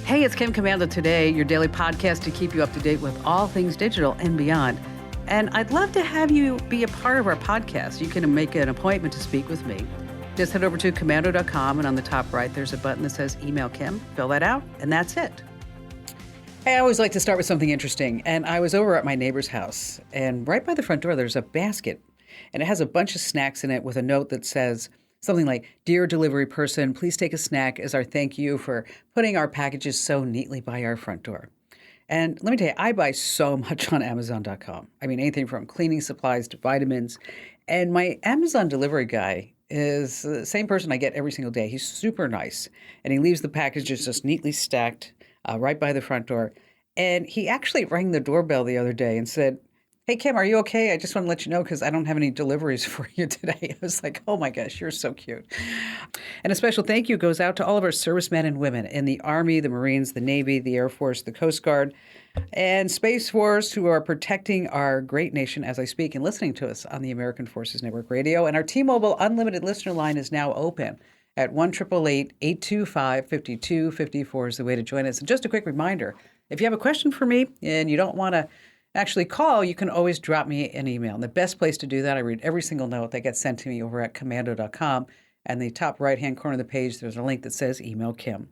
Hey, it's Kim Commando Today, your daily podcast to keep you up to date with all things digital and beyond. And I'd love to have you be a part of our podcast. You can make an appointment to speak with me. Just head over to commando.com, and on the top right, there's a button that says Email Kim. Fill that out, and that's it. Hey, I always like to start with something interesting. And I was over at my neighbor's house, and right by the front door, there's a basket, and it has a bunch of snacks in it with a note that says something like, "Dear delivery person, please take a snack as our thank you for putting our packages so neatly by our front door." And let me tell you, I buy so much on Amazon.com. I mean, anything from cleaning supplies to vitamins. And my Amazon delivery guy is the same person I get every single day. He's super nice. And he leaves the packages just neatly stacked right by the front door. And he actually rang the doorbell the other day and said, "Hey, Kim, are you okay? I just want to let you know because I don't have any deliveries for you today." I was like, oh my gosh, you're so cute. And a special thank you goes out to all of our servicemen and women in the Army, the Marines, the Navy, the Air Force, the Coast Guard, and Space Force who are protecting our great nation as I speak and listening to us on the American Forces Network Radio. And our T-Mobile Unlimited listener line is now open at 1-888-825-5254 is the way to join us. And just a quick reminder, if you have a question for me and you don't want to actually call, you can always drop me an email. And the best place to do that, I read every single note that gets sent to me over at commando.com. And the top right-hand corner of the page, there's a link that says Email Kim.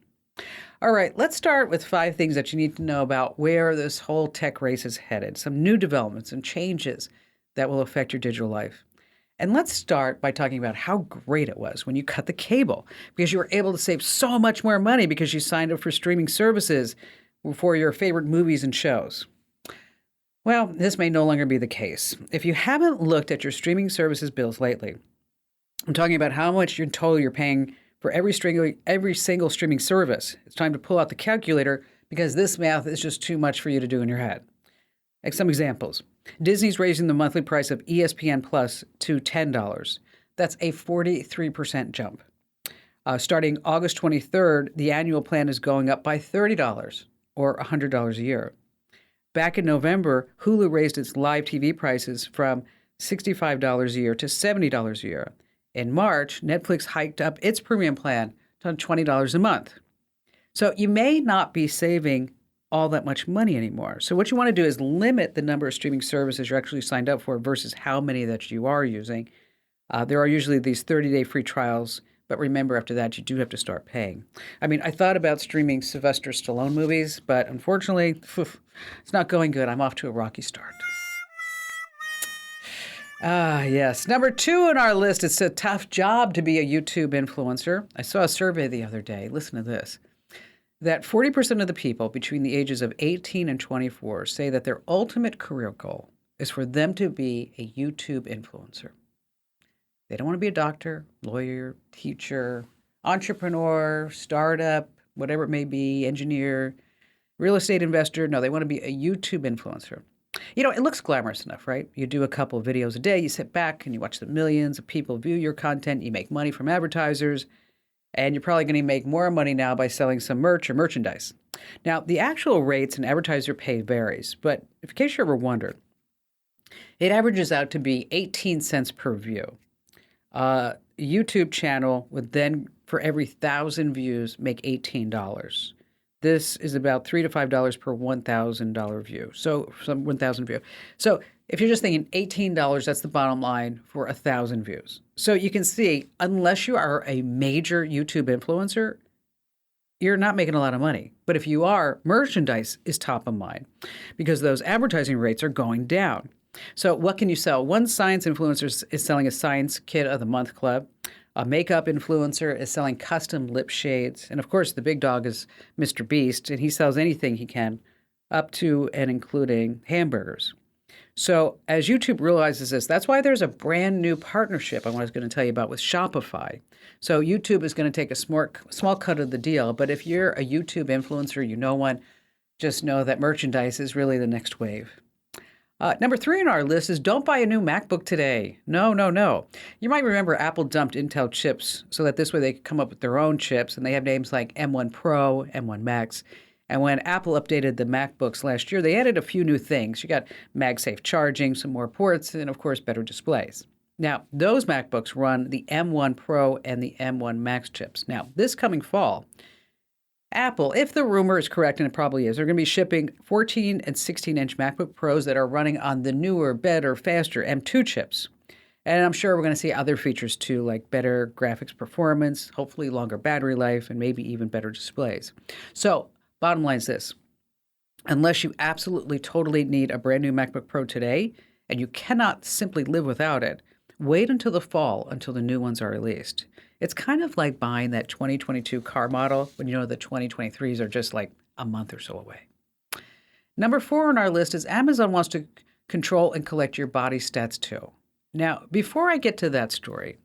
All right, let's start with 5 things that you need to know about where this whole tech race is headed, some new developments and changes that will affect your digital life. And let's start by talking about how great it was when you cut the cable, because you were able to save so much more money because you signed up for streaming services for your favorite movies and shows. Well, this may no longer be the case. If you haven't looked at your streaming services bills lately, I'm talking about how much in total you're paying for every single streaming service. It's time to pull out the calculator because this math is just too much for you to do in your head. Like some examples. Disney's raising the monthly price of ESPN Plus to $10. That's a 43% jump. Starting August 23rd, the annual plan is going up by $30 or $100 a year. Back in November, Hulu raised its live TV prices from $65 a year to $70 a year. In March, Netflix hiked up its premium plan to $20 a month. So you may not be saving all that much money anymore. So what you want to do is limit the number of streaming services you're actually signed up for versus how many that you are using. There are usually these 30-day free trials, but remember, after that, you do have to start paying. I mean, I thought about streaming Sylvester Stallone movies, but unfortunately, it's not going good. I'm off to a rocky start. Yes. Number 2 on our list, it's a tough job to be a YouTube influencer. I saw a survey the other day, listen to this, that 40% of the people between the ages of 18 and 24 say that their ultimate career goal is for them to be a YouTube influencer. They don't want to be a doctor, lawyer, teacher, entrepreneur, startup, whatever it may be, engineer, real estate investor. No, they want to be a YouTube influencer. You know, it looks glamorous enough, right? You do a couple of videos a day, you sit back and you watch the millions of people view your content, you make money from advertisers, and you're probably going to make more money now by selling some merch or merchandise. Now, the actual rates and advertiser pay varies, but in case you ever wondered, it averages out to be 18 cents per view. YouTube channel would then, for every 1,000 views, make $18. This is about $3 to $5 per $1,000 view. So, some 1,000 view. So, if you're just thinking $18, that's the bottom line for 1,000 views. So you can see, unless you are a major YouTube influencer, you're not making a lot of money. But if you are, merchandise is top of mind because those advertising rates are going down. So what can you sell? One science influencer is selling a Science Kid of the Month club. A makeup influencer is selling custom lip shades. And of course, the big dog is Mr. Beast, and he sells anything he can, up to and including hamburgers. So as YouTube realizes this, that's why there's a brand new partnership I was going to tell you about with Shopify. So YouTube is going to take a small cut of the deal. But if you're a YouTube influencer, you know one, just know that merchandise is really the next wave. Number 3 on our list is don't buy a new MacBook today. No. You might remember Apple dumped Intel chips so that this way they could come up with their own chips, and they have names like M1 Pro, M1 Max. And when Apple updated the MacBooks last year, they added a few new things. You got MagSafe charging, some more ports, and of course, better displays. Now, those MacBooks run the M1 Pro and the M1 Max chips. Now, this coming fall, Apple, if the rumor is correct, and it probably is, they're going to be shipping 14 and 16-inch MacBook Pros that are running on the newer, better, faster M2 chips. And I'm sure we're going to see other features too, like better graphics performance, hopefully longer battery life, and maybe even better displays. So, bottom line is this. Unless you absolutely totally need a brand new MacBook Pro today, and you cannot simply live without it, wait until the fall until the new ones are released. It's kind of like buying that 2022 car model when you know the 2023s are just like a month or so away. Number 4 on our list is Amazon wants to control and collect your body stats too. Now, before I get to that story,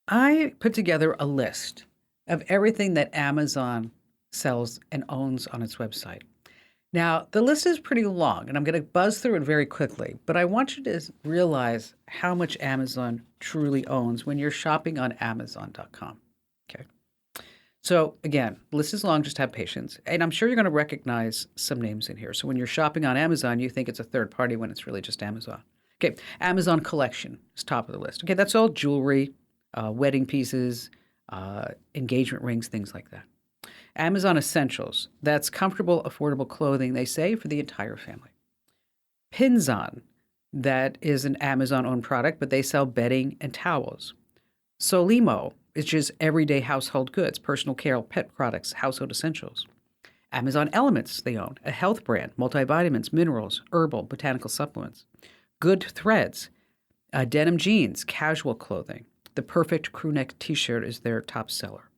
I put together a list of everything that Amazon sells and owns on its website. Now, the list is pretty long, and I'm going to buzz through it very quickly, but I want you to realize how much Amazon truly owns when you're shopping on Amazon.com. Okay. So again, the list is long, just have patience. And I'm sure you're going to recognize some names in here. So when you're shopping on Amazon, you think it's a third party when it's really just Amazon. Okay, Amazon Collection is top of the list. Okay, that's all jewelry, wedding pieces, engagement rings, things like that. Amazon Essentials, that's comfortable, affordable clothing, they say, for the entire family. Pinzon, that is an Amazon-owned product, but they sell bedding and towels. Solimo, which is everyday household goods, personal care, pet products, household essentials. Amazon Elements, they own, a health brand, multivitamins, minerals, herbal, botanical supplements. Good Threads, denim jeans, casual clothing. The perfect crewneck t-shirt is their top seller.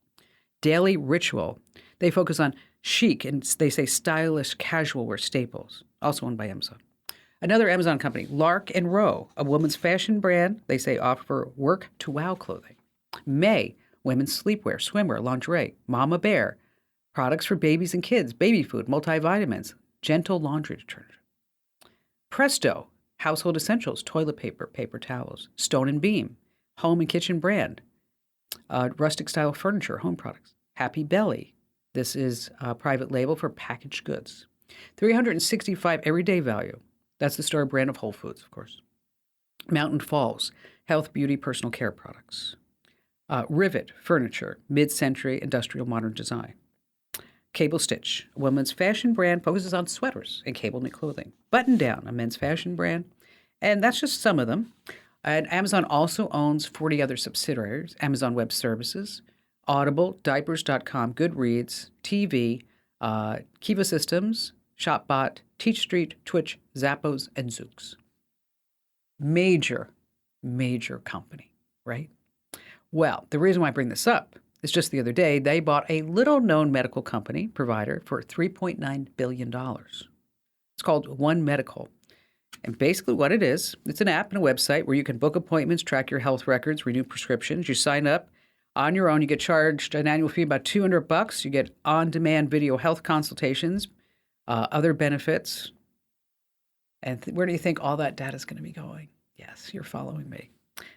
Daily Ritual, they focus on chic and they say stylish casual wear staples, also owned by Amazon. Another Amazon company, Lark & Row, a women's fashion brand, they say offer work to wow clothing. May, women's sleepwear, swimwear, lingerie. Mama Bear, products for babies and kids, baby food, multivitamins, gentle laundry detergent. Presto, household essentials, toilet paper, paper towels. Stone & Beam, home and kitchen brand. Rustic style furniture, home products. Happy Belly, this is a private label for packaged goods. 365 everyday value. That's the store brand of Whole Foods, of course. Mountain Falls, health, beauty, personal care products. Rivet, furniture, mid-century industrial modern design. Cable Stitch, a women's fashion brand, focuses on sweaters and cable knit clothing. Button Down, a men's fashion brand. And that's just some of them. And Amazon also owns 40 other subsidiaries, Amazon Web Services, Audible, Diapers.com, Goodreads, TV, Kiva Systems, ShopBot, TeachStreet, Twitch, Zappos, and Zoox. Major company, right? Well, the reason why I bring this up is just the other day, they bought a little-known medical company provider for $3.9 billion. It's called One Medical. And basically what it is, it's an app and a website where you can book appointments, track your health records, renew prescriptions. You sign up on your own. You get charged an annual fee about $200. You get on-demand video health consultations, other benefits. And where do you think all that data is going to be going? Yes, you're following me.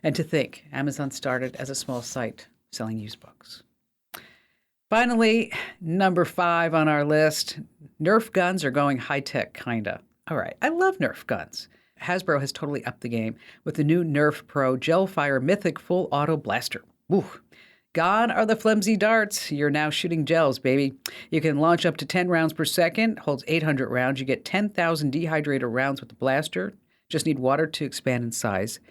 And to think, Amazon started as a small site selling used books. Finally, number 5 on our list, Nerf guns are going high-tech, kinda. All right, I love Nerf guns. Hasbro has totally upped the game with the new Nerf Pro Gelfire Mythic Full Auto Blaster. Woo. Gone are the flimsy darts. You're now shooting gels, baby. You can launch up to 10 rounds per second, holds 800 rounds. You get 10,000 dehydrated rounds with the blaster. Just need water to expand in size.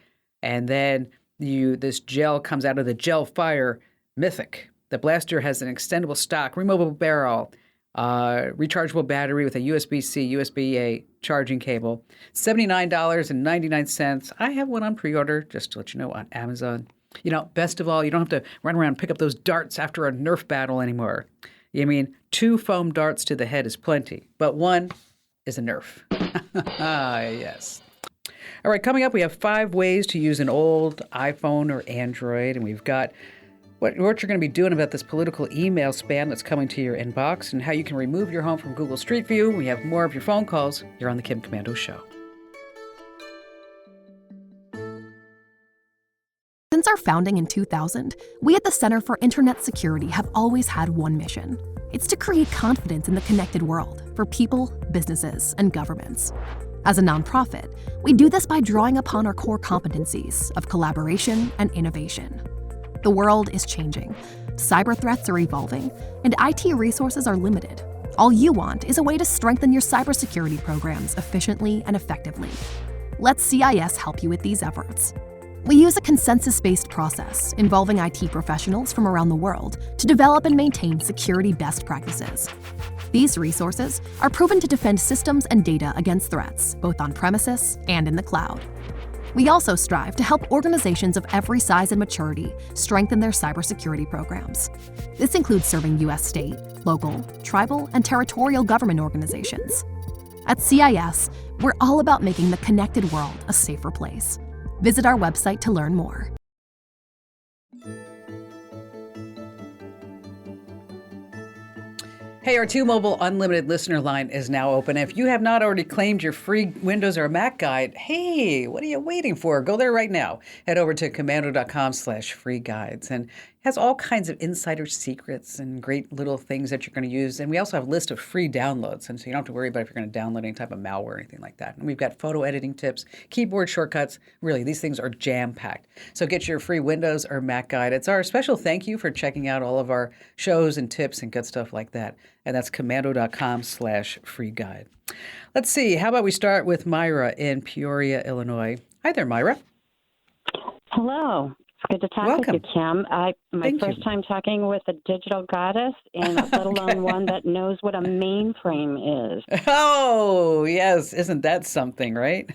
And then this gel comes out of the Gelfire Mythic. The blaster has an extendable stock, removable barrel, rechargeable battery with a USB-C, USB-A charging cable. $79.99. I have one on pre-order, just to let you know, on Amazon. You know, best of all, you don't have to run around and pick up those darts after a Nerf battle anymore. I mean, 2 foam darts to the head is plenty, but 1 is a Nerf. Yes. All right, coming up, we have 5 ways to use an old iPhone or Android, and we've got what you're going to be doing about this political email spam that's coming to your inbox and how you can remove your home from Google Street View. We have more of your phone calls. You're on The Kim Komando Show. Since our founding in 2000, we at the Center for Internet Security have always had one mission. It's to create confidence in the connected world for people, businesses, and governments. As a nonprofit, we do this by drawing upon our core competencies of collaboration and innovation. The world is changing. Cyber threats are evolving, and IT resources are limited. All you want is a way to strengthen your cybersecurity programs efficiently and effectively. Let CIS help you with these efforts. We use a consensus-based process involving IT professionals from around the world to develop and maintain security best practices. These resources are proven to defend systems and data against threats, both on premises and in the cloud. We also strive to help organizations of every size and maturity strengthen their cybersecurity programs. This includes serving U.S. state, local, tribal, and territorial government organizations. At CIS, we're all about making the connected world a safer place. Visit our website to learn more. Hey, our 2 Mobile Unlimited listener line is now open. If you have not already claimed your free Windows or Mac guide, hey, what are you waiting for? Go there right now. Head over to komando.com/free guides, and it has all kinds of insider secrets and great little things that you're going to use. And we also have a list of free downloads, and so you don't have to worry about if you're going to download any type of malware or anything like that. And we've got photo editing tips, keyboard shortcuts. Really, these things are jam-packed. So get your free Windows or Mac guide. It's our special thank you for checking out all of our shows and tips and good stuff like that. And that's komando.com/free guide. Let's see. How about we start with Myra in Peoria, Illinois. Hi there, Myra. Hello. It's good to talk Welcome. with you, Kim. My Thank first you. time talking with a digital goddess, and let alone one that knows what a mainframe is. Oh, yes. Isn't that something, right?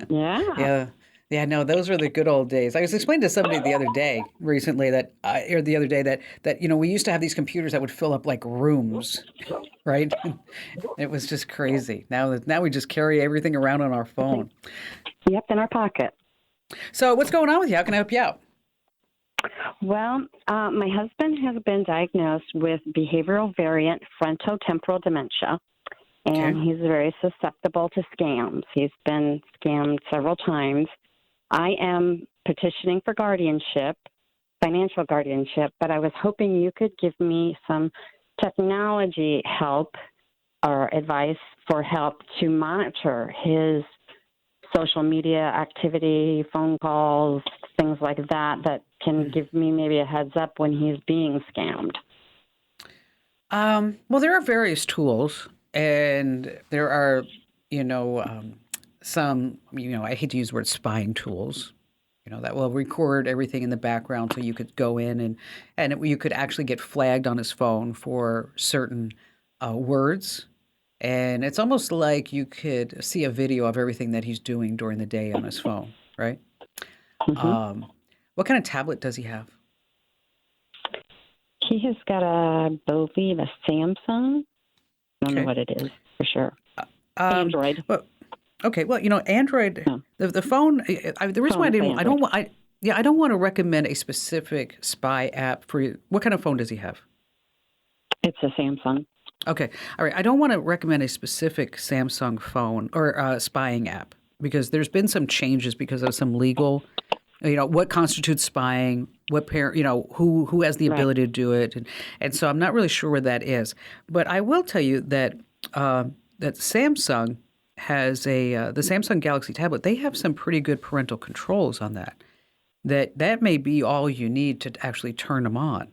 Yeah. Yeah. Yeah, no, those were the good old days. I was explaining to somebody the other day, recently, that we used to have these computers that would fill up like rooms, right? It was just crazy. Now we just carry everything around on our phone. Yep, in our pocket. So what's going on with you? How can I help you out? Well, my husband has been diagnosed with behavioral variant frontotemporal dementia, and he's very susceptible to scams. He's been scammed several times. I am petitioning for guardianship, financial guardianship, but I was hoping you could give me some technology help or advice for help to monitor his social media activity, phone calls, things like that can give me maybe a heads up when he's being scammed. Well, there are various tools, and there are, some, I hate to use the word spying tools, that will record everything in the background so you could go in and you could actually get flagged on his phone for certain words. And it's almost like you could see a video of everything that he's doing during the day on his phone, right? Mm-hmm. What kind of tablet does he have? He has got, I believe, a Samsung. I don't know what it is for sure. Android. Well, okay. Well, Android, No. the phone. The reason why I don't want to recommend a specific spy app for you. What kind of phone does he have? It's a Samsung. Okay. All right. I don't want to recommend a specific Samsung phone or spying app because there's been some changes because of some legal, what constitutes spying, what parent, who has the ability to do it. And so I'm not really sure where that is. But I will tell you that that Samsung has the Samsung Galaxy tablet. They have some pretty good parental controls on that. That may be all you need to actually turn them on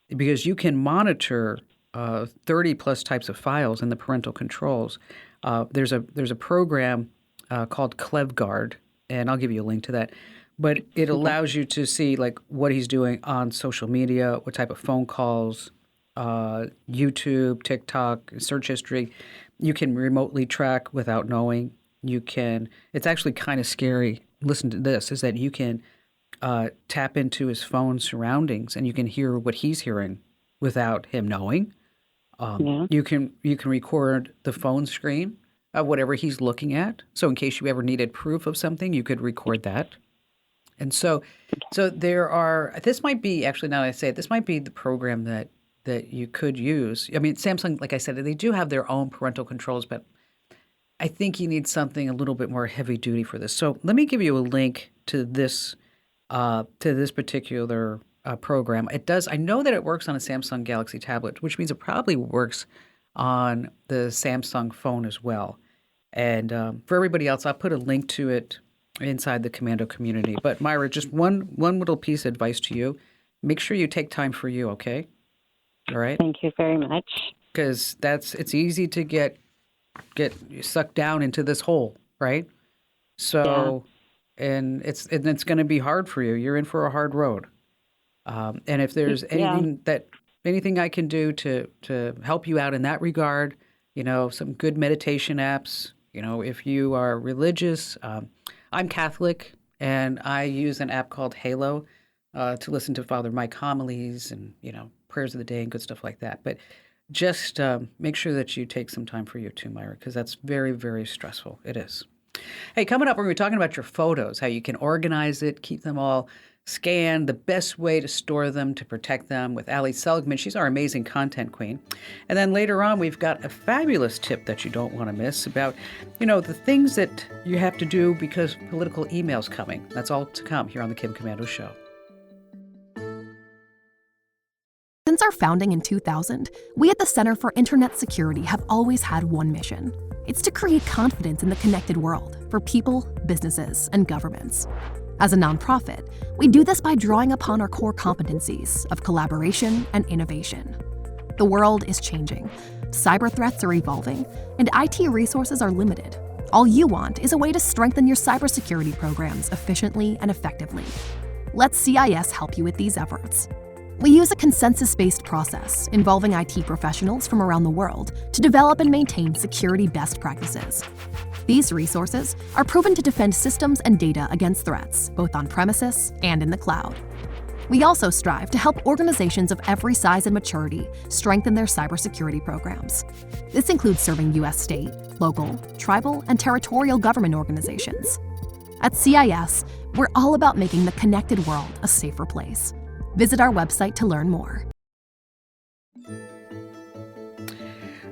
because you can monitor 30 plus types of files in the parental controls. There's a program called ClevGuard, and I'll give you a link to that. But it allows you to see like what he's doing on social media, what type of phone calls, YouTube, TikTok, search history. You can remotely track without knowing. It's actually kind of scary. Listen to this, is that you can tap into his phone surroundings and you can hear what he's hearing without him knowing. You can record the phone screen of whatever he's looking at. So in case you ever needed proof of something, you could record that. And so there are. This might be actually, now that I say it, this might be the program that you could use. I mean, Samsung, like I said, they do have their own parental controls, but I think you need something a little bit more heavy duty for this. So let me give you a link to this particular program. It does. I know that it works on a Samsung Galaxy tablet, which means it probably works on the Samsung phone as well. And for everybody else, I'll put a link to it inside the Commando community. But Myra, just one little piece of advice to you make sure you take time for you, okay? All right? Thank you very much. Because it's easy to get sucked down into this hole, right? So, and it's going to be hard for you. You're in for a hard road. And if there's anything I can do to help you out in that regard, some good meditation apps. If you are religious, I'm Catholic, and I use an app called Halo to listen to Father Mike homilies and prayers of the day and good stuff like that. But just make sure that you take some time for you too, Myra, because that's very, very stressful. It is. Hey, coming up, we're going to be talking about your photos, how you can organize it, keep them all scanned, the best way to store them, to protect them with Ali Seligman. She's our amazing content queen. And then later on, we've got a fabulous tip that you don't want to miss about, the things that you have to do because political email's coming. That's all to come here on The Kim Komando Show. Since our founding in 2000, we at the Center for Internet Security have always had one mission. It's to create confidence in the connected world for people, businesses, and governments. As a nonprofit, we do this by drawing upon our core competencies of collaboration and innovation. The world is changing, cyber threats are evolving, and IT resources are limited. All you want is a way to strengthen your cybersecurity programs efficiently and effectively. Let CIS help you with these efforts. We use a consensus-based process involving IT professionals from around the world to develop and maintain security best practices. These resources are proven to defend systems and data against threats, both on premises and in the cloud. We also strive to help organizations of every size and maturity strengthen their cybersecurity programs. This includes serving U.S. state, local, tribal, and territorial government organizations. At CIS, we're all about making the connected world a safer place. Visit our website to learn more.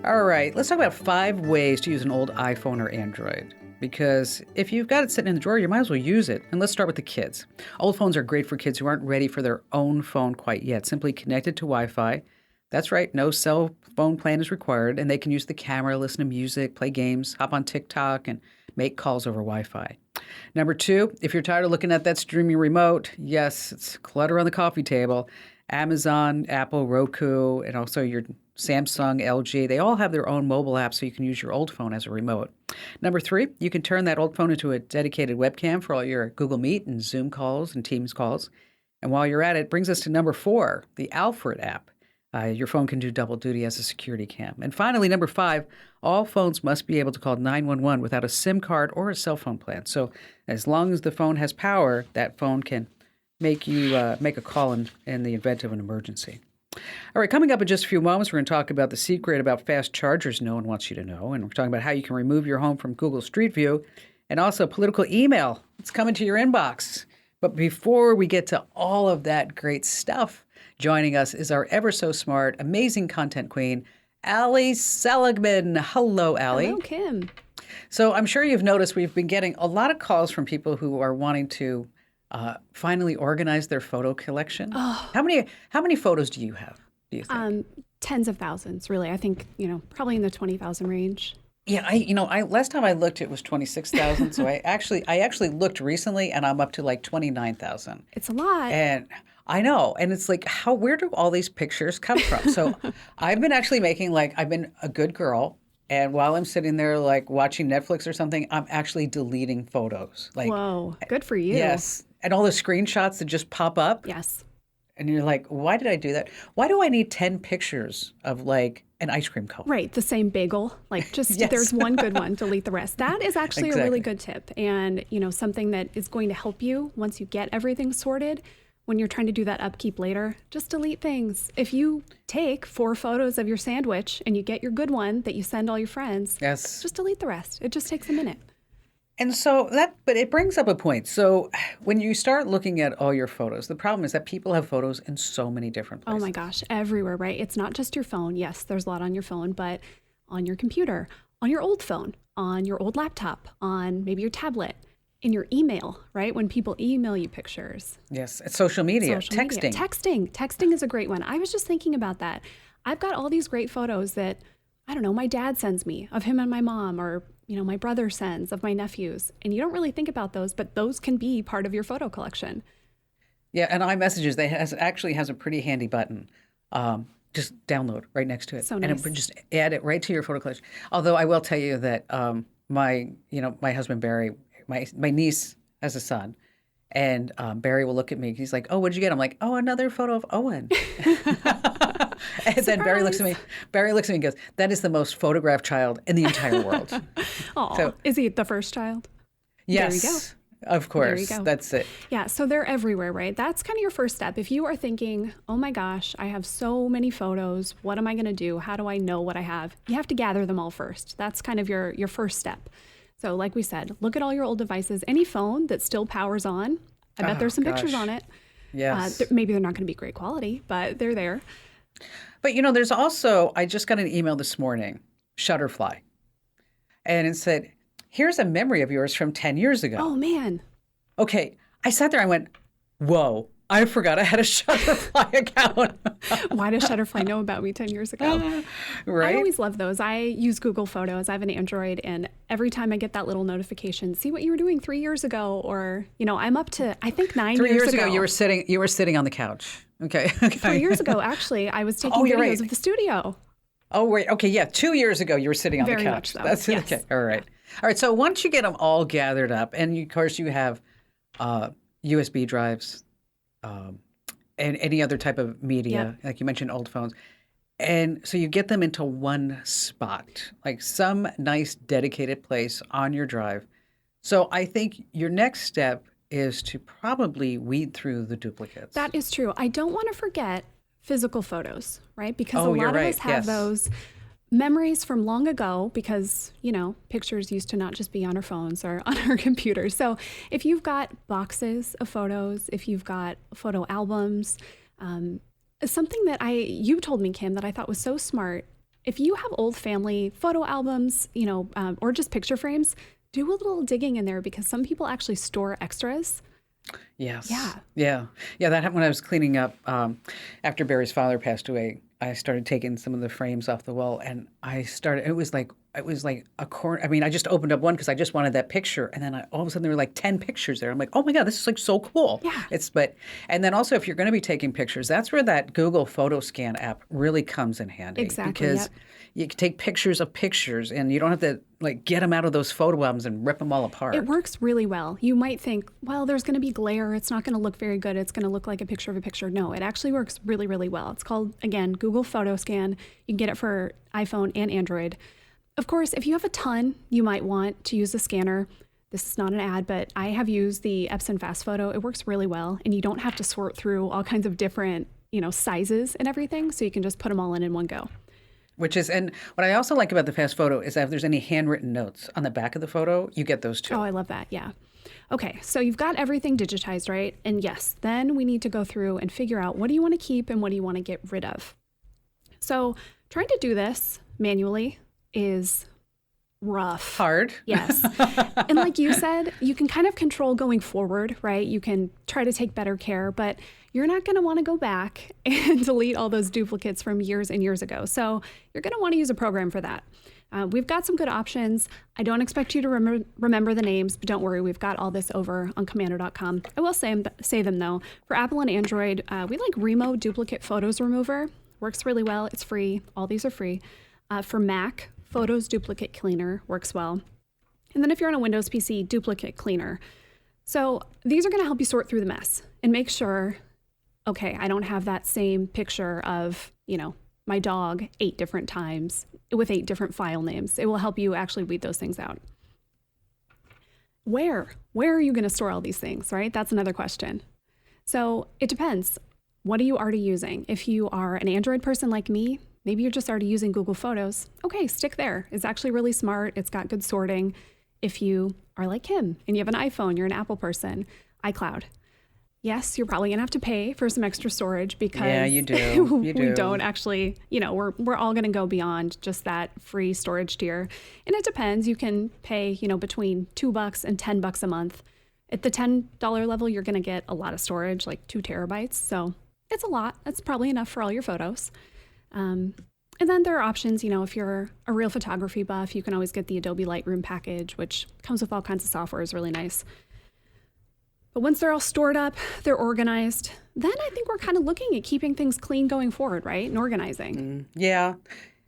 All right, let's talk about 5 ways to use an old iPhone or Android. Because if you've got it sitting in the drawer, you might as well use it. And let's start with the kids. Old phones are great for kids who aren't ready for their own phone quite yet. Simply connect it to Wi-Fi. That's right, no cell phone plan is required, and they can use the camera, listen to music, play games, hop on TikTok, and make calls over Wi-Fi. Number 2, if you're tired of looking at that streaming remote, yes, it's clutter on the coffee table. Amazon, Apple, Roku, and also your Samsung, LG, they all have their own mobile apps so you can use your old phone as a remote. Number 3, you can turn that old phone into a dedicated webcam for all your Google Meet and Zoom calls and Teams calls. And while you're at it, brings us to number 4, the Alfred app. Your phone can do double duty as a security cam. And finally, number 5, all phones must be able to call 911 without a SIM card or a cell phone plan. So as long as the phone has power, that phone can make you make a call in the event of an emergency. All right, coming up in just a few moments, we're going to talk about the secret about fast chargers no one wants you to know. And we're talking about how you can remove your home from Google Street View and also political email. It's coming to your inbox. But before we get to all of that great stuff, joining us is our ever so smart, amazing content queen, Ali Seligman. Hello, Ali. Hello, Kim. So I'm sure you've noticed we've been getting a lot of calls from people who are wanting to finally organize their photo collection. Oh. How many photos do you have, do you think? Tens of thousands, really. I think, probably in the 20,000 range. Yeah, I last time I looked, it was 26,000. So I actually looked recently, and I'm up to like 29,000. It's a lot. And I know, and it's like, where do all these pictures come from? So I've been actually I've been a good girl, and while I'm sitting there like watching Netflix or something, I'm actually deleting photos. Like, whoa, good for you. Yes, and all the screenshots that just pop up. Yes. And you're like, why did I do that? Why do I need 10 pictures of like an ice cream cone? Right, the same bagel. Like just Yes. There's one good one, delete the rest. That is actually Exactly. a really good tip, and something that is going to help you once you get everything sorted. When you're trying to do that upkeep later, just delete things. If you take 4 photos of your sandwich and you get your good one that you send all your friends, Yes. just delete the rest. It just takes a minute. And so but it brings up a point. So when you start looking at all your photos, the problem is that people have photos in so many different places. Oh my gosh, everywhere, right? It's not just your phone. Yes, there's a lot on your phone, but on your computer, on your old phone, on your old laptop, on maybe your tablet, in your email, right? When people email you pictures. Yes, it's social media, texting. Texting is a great one. I was just thinking about that. I've got all these great photos that, I don't know, my dad sends me of him and my mom, or my brother sends of my nephews. And you don't really think about those, but those can be part of your photo collection. Yeah, and iMessages actually has a pretty handy button. Just download right next to it, So and nice. it, just add it right to your photo collection. Although I will tell you that my husband Barry, my niece has a son, and Barry will look at me. He's like, "Oh, what'd you get?" I'm like, "Oh, another photo of Owen." And then Barry looks at me. Barry looks at me and goes, "That is the most photographed child in the entire world." Oh, So- is he the first child? Yes, There you of course. go. That's it. Yeah, so they're everywhere, right? That's kind of your first step. If you are thinking, oh my gosh, I have so many photos, what am I going to do? How do I know what I have? You have to gather them all first. That's kind of your first step. So like we said, look at all your old devices. Any phone that still powers on, I bet there's some pictures gosh. on it. Yes. Maybe they're not going to be great quality, but they're there. But there's also, I just got an email this morning, Shutterfly, and it said, "Here's a memory of yours from 10 years ago." Oh man. Okay, I sat there, I went, whoa, I forgot I had a Shutterfly account. Why does Shutterfly know about me 10 years ago? Right? I always love those. I use Google Photos. I have an Android, and every time I get that little notification, see what you were doing 3 years ago, or I'm up to I think 9 3 years years ago, you were sitting on the couch. Okay. 3 years ago, actually, I was taking you're videos right. of the studio. Oh, wait. Okay, yeah. 2 years ago, you were sitting on Very the much couch. so, That's yes. okay. All right. All right. So once you get them all gathered up, and of course you have USB drives, and any other type of media, like you mentioned, old phones. And so you get them into one spot, like some nice dedicated place on your drive. So I think your next step is to probably weed through the duplicates. That is true. I don't want to forget physical photos, right? Because Oh, a you're lot of right. us have Yes. those memories from long ago because, pictures used to not just be on our phones or on our computers. So if you've got boxes of photos, if you've got photo albums, something that you told me, Kim, that I thought was so smart. If you have old family photo albums, or just picture frames, do a little digging in there because some people actually store extras. Yes. Yeah. Yeah, that happened when I was cleaning up after Barry's father passed away. I started taking some of the frames off the wall, and it was like a corner. I mean, I just opened up one because I just wanted that picture, and then all of a sudden there were like 10 pictures there. I'm like, oh my God, this is like so cool. Yeah. And then also if you're going to be taking pictures, that's where that Google Photo Scan app really comes in handy. Exactly, Because yep. you can take pictures of pictures, and you don't have to get them out of those photo albums and rip them all apart. It works really well. You might think, well, there's going to be glare. It's not going to look very good. It's going to look like a picture of a picture. No, it actually works really, really well. It's called, again, Google Photo Scan. You can get it for iPhone and Android. Of course, if you have a ton, you might want to use a scanner. This is not an ad, but I have used the Epson Fast Photo. It works really well, and you don't have to sort through all kinds of different, sizes and everything. So you can just put them all in one go. And what I also like about the Fast Photo is that if there's any handwritten notes on the back of the photo, you get those too. Oh, I love that. Yeah. Okay, so you've got everything digitized, right? And yes, then we need to go through and figure out what do you want to keep and what do you want to get rid of. So trying to do this manually is rough. Hard. Yes. And like you said, you can kind of control going forward, right? You can try to take better care, but you're not going to want to go back and delete all those duplicates from years and years ago. So you're going to want to use a program for that. We've got some good options. I don't expect you to remember the names, but don't worry, we've got all this over on Commando.com. I will say them though. For Apple and Android, we like Remo Duplicate Photos Remover. Works really well. It's free. All these are free. For Mac, Photos Duplicate Cleaner works well. And then if you're on a Windows PC, Duplicate Cleaner. So these are going to help you sort through the mess and make sure, okay, I don't have that same picture of, my dog 8 different times with 8 different file names. It will help you actually weed those things out. Where are you going to store all these things, right? That's another question. So it depends. What are you already using? If you are an Android person like me, maybe you're just already using Google Photos. Okay, stick there. It's actually really smart. It's got good sorting. If you are like him and you have an iPhone, you're an Apple person, iCloud. Yes, you're probably gonna have to pay for some extra storage because Yeah, you do. we don't actually, we're all gonna go beyond just that free storage tier. And it depends. You can pay, between $2 and $10 a month. At the $10 level, you're gonna get a lot of storage, like 2 terabytes. So it's a lot. That's probably enough for all your photos. And then there are options, if you're a real photography buff, you can always get the Adobe Lightroom package, which comes with all kinds of software, is really nice. But once they're all stored up, they're organized, then I think we're kind of looking at keeping things clean going forward, right? And organizing. Yeah.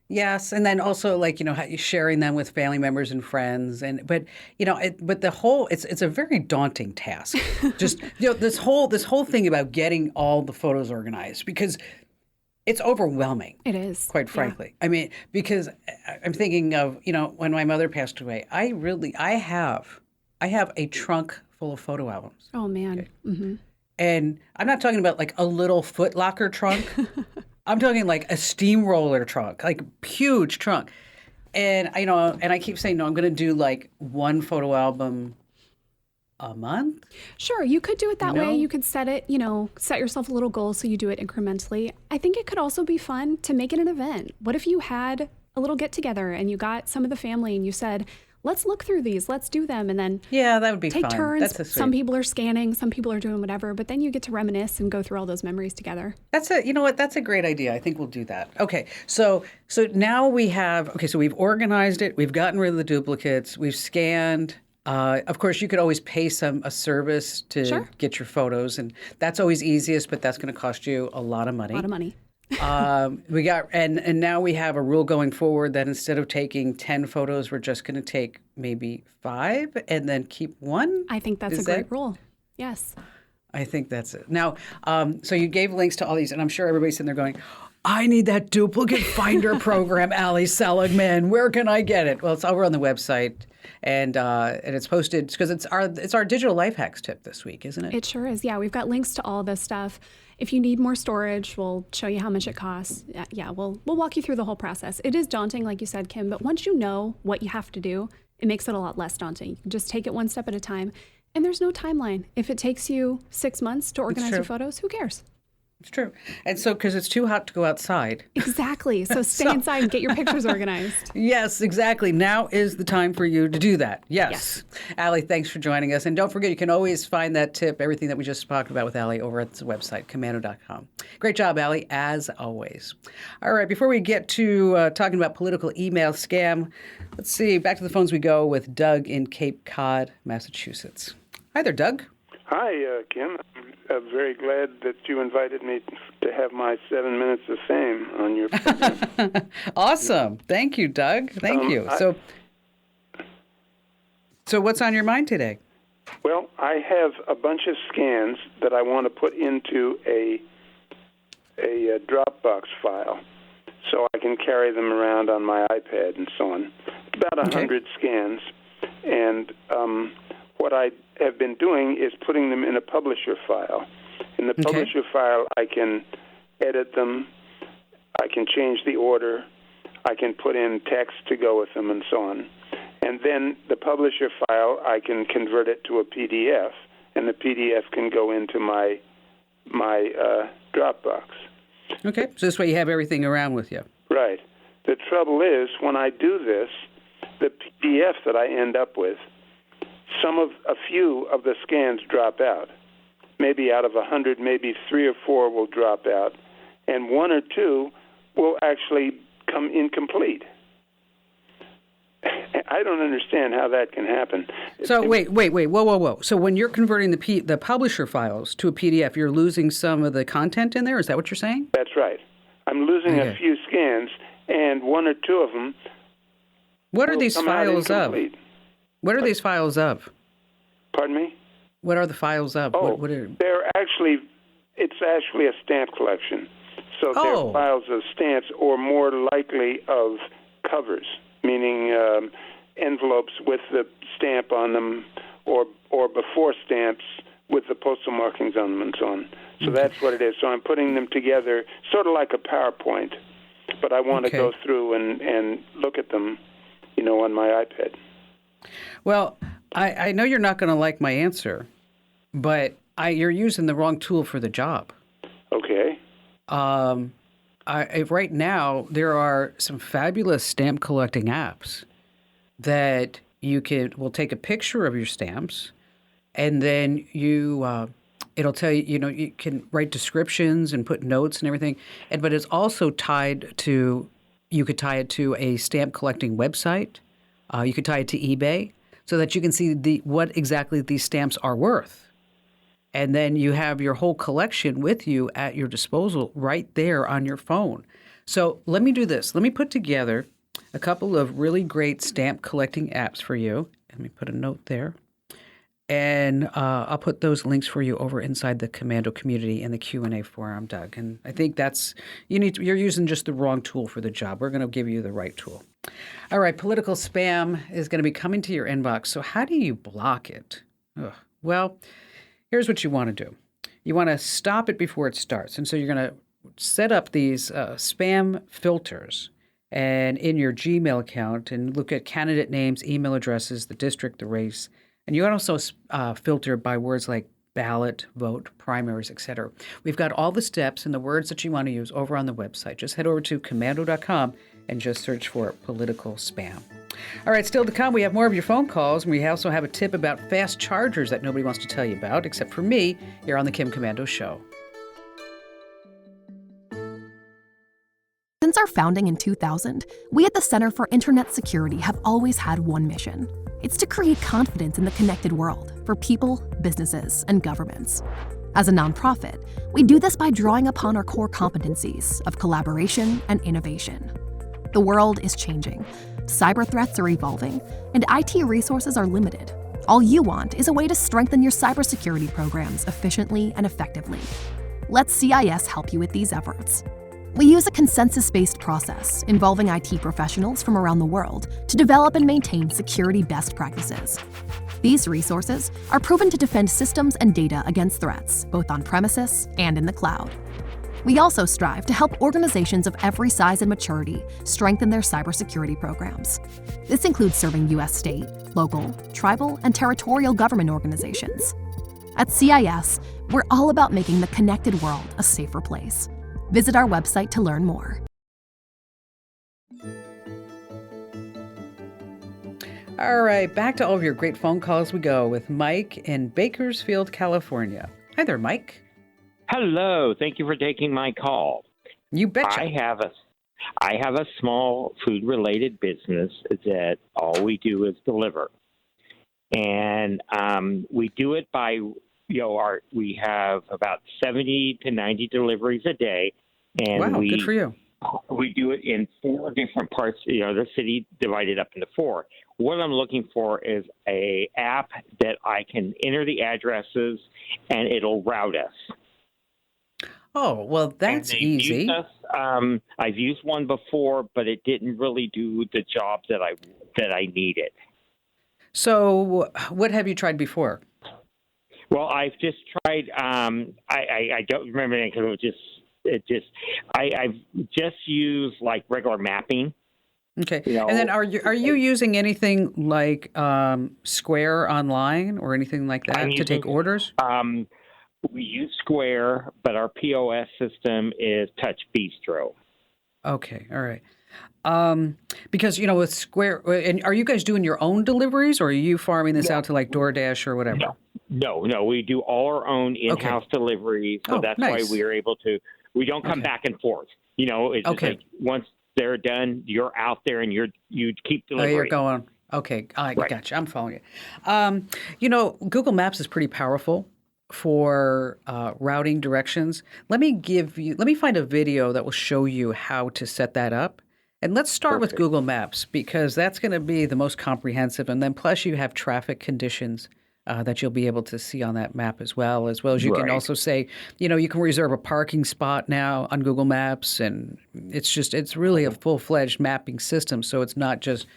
Yes, and then also how you sharing them with family members and friends, but the whole it's a very daunting task. Just this whole thing about getting all the photos organized, because it's overwhelming. It is, quite frankly. Yeah. I mean, because I'm thinking of when my mother passed away, I have a trunk full of photo albums. Oh man. Okay. Mm-hmm. And I'm not talking about like a little Foot Locker trunk. I'm talking like a steamroller trunk, like huge trunk. And I keep saying, no, I'm going to do like one photo album a month. Sure, you could do it that way. You could set yourself a little goal so you do it incrementally. I think it could also be fun to make it an event. What if you had a little get together and you got some of the family and you said, let's look through these, let's do them. And then that would be take fun. turns. That's some people are scanning, some people are doing whatever, but then you get to reminisce and go through all those memories together. That's a great idea. I think we'll do that. Okay. So now so we've organized it. We've gotten rid of the duplicates. We've scanned. Of course, you could always pay a service to get your photos, and that's always easiest, but that's going to cost you a lot of money. A lot of money. We got and now we have a rule going forward that instead of taking 10 photos, we're just going to take maybe 5 and then keep 1. I think that's a great rule. Yes. I think that's it. Now, so you gave links to all these, and I'm sure everybody's sitting there going, I need that duplicate finder program, Ali Seligman. Where can I get it? Well, it's over on the website, and it's posted because it's our digital life hacks tip this week, isn't it? It sure is. Yeah, we've got links to all this stuff. If you need more storage, we'll show you how much it costs. Yeah, we'll walk you through the whole process. It is daunting, like you said, Kim, but once you know what you have to do, it makes it a lot less daunting. You can just take it one step at a time, and there's no timeline. If it takes you 6 months to organize your photos, who cares? It's true. And so, because it's too hot to go outside. Exactly. So stay inside and get your pictures organized. Yes, exactly. Now is the time for you to do that. Yes. Ali, thanks for joining us. And don't forget, you can always find that tip, everything that we just talked about with Ali, over at the website, commando.com. Great job, Ali, as always. All right, before we get to talking about political email scam, let's see, back to the phones we go with Doug in Cape Cod, Massachusetts. Hi there, Doug. Hi, Kim. I'm very glad that you invited me to have my 7 minutes of fame on your program. Awesome. Thank you, Doug. Thank you. So what's on your mind today? Well, I have a bunch of scans that I want to put into a Dropbox file so I can carry them around on my iPad and so on. It's about 100 scans. And what I have been doing is putting them in a publisher file. In the publisher file, I can edit them, I can change the order, I can put in text to go with them, and so on. And then the publisher file, I can convert it to a PDF, and the PDF can go into my Dropbox. Okay, so this way you have everything around with you. Right. The trouble is, when I do this, the PDF that I end up with, a few of the scans drop out. Maybe out of 100, maybe 3 or 4 will drop out, and 1 or 2 will actually come incomplete. I don't understand how that can happen. So wait, whoa. So when you're converting the publisher files to a PDF, you're losing some of the content in there? Is that what you're saying? That's right. I'm losing a few scans, and 1 or 2 of them. What are these files of? What are these files of? Pardon me? What are the files of? It's actually a stamp collection. So they're files of stamps, or more likely of covers, meaning envelopes with the stamp on them, or before stamps with the postal markings on them and so on. So that's what it is. So I'm putting them together sort of like a PowerPoint, but I want to go through and look at them, on my iPad. Well, I know you're not going to like my answer, but you're using the wrong tool for the job. Okay. Right now, there are some fabulous stamp collecting apps that will take a picture of your stamps, and then it'll tell you, you can write descriptions and put notes and everything. But it's also you could tie it to a stamp collecting website. You could tie it to eBay so that you can see what exactly these stamps are worth. And then you have your whole collection with you at your disposal right there on your phone. So let me do this. Let me put together a couple of really great stamp collecting apps for you. Let me put a note there. And I'll put those links for you over inside the Commando community in the Q&A forum, Doug. And I think you're using just the wrong tool for the job. We're going to give you the right tool. All right, political spam is going to be coming to your inbox. So how do you block it? Ugh. Well, here's what you want to do. You want to stop it before it starts. And so you're going to set up these spam filters and in your Gmail account and look at candidate names, email addresses, the district, the race. And you can also filter by words like ballot, vote, primaries, etc. We've got all the steps and the words that you want to use over on the website. Just head over to commando.com and just search for political spam. All right, still to come, we have more of your phone calls. And we also have a tip about fast chargers that nobody wants to tell you about, except for me, here on the Kim Komando Show. Since our founding in 2000, we at the Center for Internet Security have always had one mission. It's to create confidence in the connected world for people, businesses, and governments. As a nonprofit, we do this by drawing upon our core competencies of collaboration and innovation. The world is changing, cyber threats are evolving, and IT resources are limited. All you want is a way to strengthen your cybersecurity programs efficiently and effectively. Let CIS help you with these efforts. We use a consensus-based process involving IT professionals from around the world to develop and maintain security best practices. These resources are proven to defend systems and data against threats, both on premises and in the cloud. We also strive to help organizations of every size and maturity strengthen their cybersecurity programs. This includes serving U.S. state, local, tribal, and territorial government organizations. At CIS, we're all about making the connected world a safer place. Visit our website to learn more. All right, back to all of your great phone calls we go with Mike in Bakersfield, California. Hi there, Mike. Hello. Thank you for taking my call. You betcha. I have a small food-related business that all we do is deliver. And we do it by, we have about 70 to 90 deliveries a day. And wow, good for you. We do it in 4 different parts, the city divided up into 4. What I'm looking for is a app that I can enter the addresses and it'll route us. Oh, well, that's easy. I've used one before, but it didn't really do the job that I needed. So what have you tried before? Well, I've just tried. I don't remember it because I've just used like regular mapping. Okay. And then are you using anything like Square Online or anything like that to take orders? We use Square, but our POS system is Touch Bistro. Okay. All right. Because, with Square, and are you guys doing your own deliveries or are you farming this out to like DoorDash or whatever? No. We do all our own in-house deliveries. So that's nice. why we are able to, we don't come back and forth. It's just like once they're done, you're out there and you keep delivering. Oh, you're going. Okay. I gotcha. I'm following you. Google Maps is pretty powerful for routing directions. Let me find a video that will show you how to set that up. And let's start with Google Maps because that's going to be the most comprehensive. And then plus you have traffic conditions that you'll be able to see on that map as well as you can also say, you can reserve a parking spot now on Google Maps. And it's really a full-fledged mapping system. So it's not just,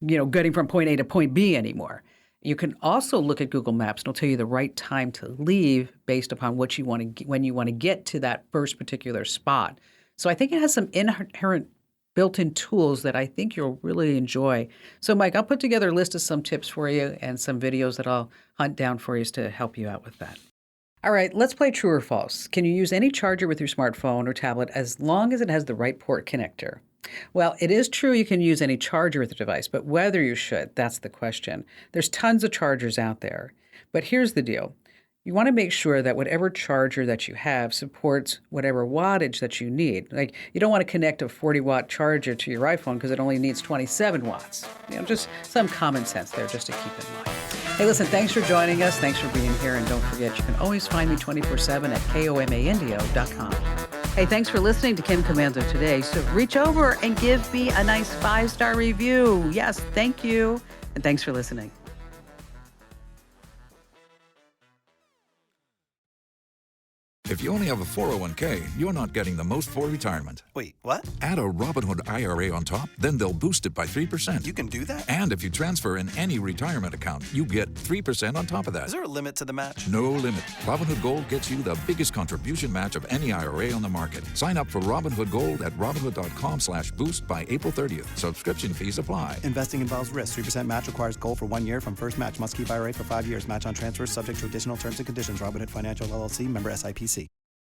getting from point A to point B anymore. You can also look at Google Maps and it'll tell you the right time to leave based upon what you want to when you want to get to that first particular spot. So I think it has some inherent built-in tools that I think you'll really enjoy. So Mike, I'll put together a list of some tips for you and some videos that I'll hunt down for you to help you out with that. All right, let's play true or false. Can you use any charger with your smartphone or tablet as long as it has the right port connector? Well, it is true you can use any charger with the device, but whether you should, that's the question. There's tons of chargers out there. But here's the deal. You want to make sure that whatever charger that you have supports whatever wattage that you need. Like, you don't want to connect a 40-watt charger to your iPhone because it only needs 27 watts. Just some common sense there just to keep in mind. Hey, listen, thanks for joining us. Thanks for being here. And don't forget, you can always find me 24/7 at komaindio.com. Hey, thanks for listening to Kim Commands Today. So reach over and give me a nice 5-star review. Yes, thank you. And thanks for listening. If you only have a 401k, you're not getting the most for retirement. Wait, what? Add a Robinhood IRA on top, then they'll boost it by 3%. You can do that? And if you transfer in any retirement account, you get 3% on top of that. Is there a limit to the match? No limit. Robinhood Gold gets you the biggest contribution match of any IRA on the market. Sign up for Robinhood Gold at Robinhood.com/boost by April 30th. Subscription fees apply. Investing involves risk. 3% match requires gold for 1 year from first match. Must keep IRA for 5 years. Match on transfers subject to additional terms and conditions. Robinhood Financial LLC, member SIPC.